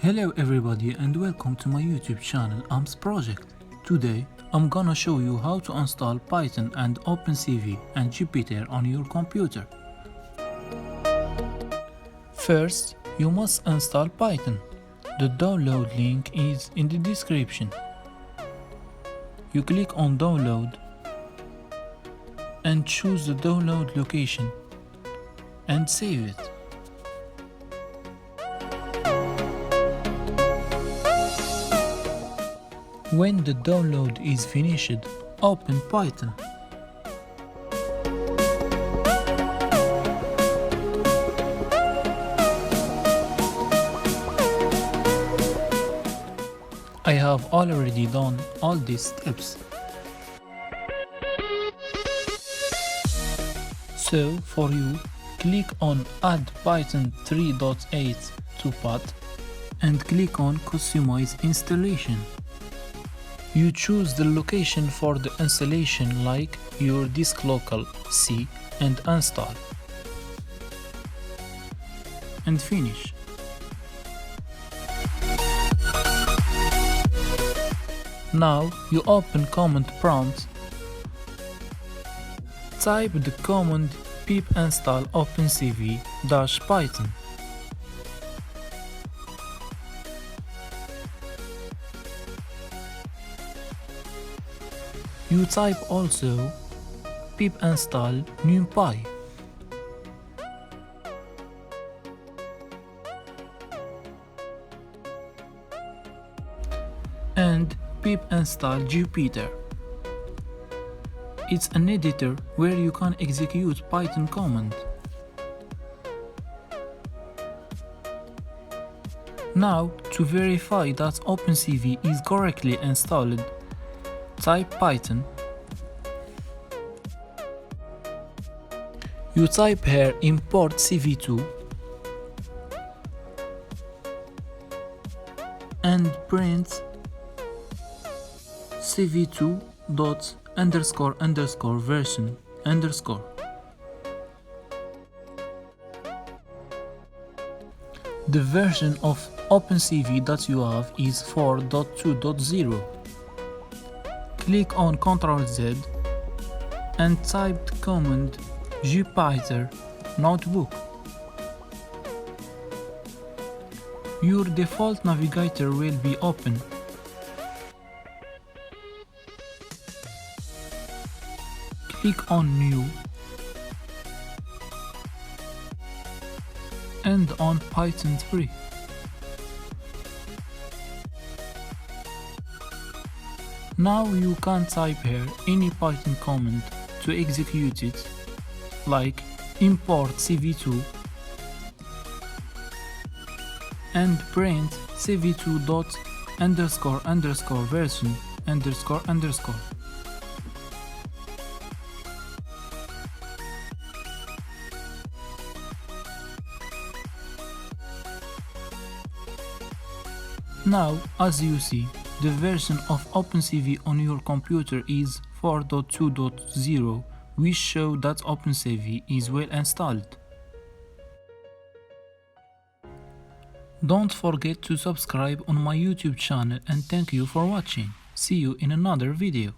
Hello everybody and welcome to my YouTube channel AMS Project. Today I'm gonna show you how to install Python and opencv and Jupyter on your computer. First, you must install Python. The download link is in the description. You click on download and choose the download location and save it. When the download is finished, open Python. I have already done all these steps. So for you, click on Add Python 3.8 to Path and click on Customize Installation. You choose the location for the installation like your disk local C and install. And finish. Now you open command prompt. Type the command pip install opencv-python. You type also pip install numpy. And pip install Jupyter. It's an editor where you can execute Python command. Now, to verify that opencv is correctly installed, type Python. You type here import cv2 and print cv2 dot underscore underscore version underscore. The version of opencv that you have is 4.2.0. Click on Ctrl Z and type the command Jupyter notebook. Your default navigator will be open. Click on New and on Python 3. Now you can type here any Python command to execute it, like import cv2 and print cv2 dot underscore underscore version underscore underscore. Now, as you see, the version of opencv on your computer is 4.2.0, which show that opencv is well installed. Don't forget to subscribe on my YouTube channel and thank you for watching. See you in another video.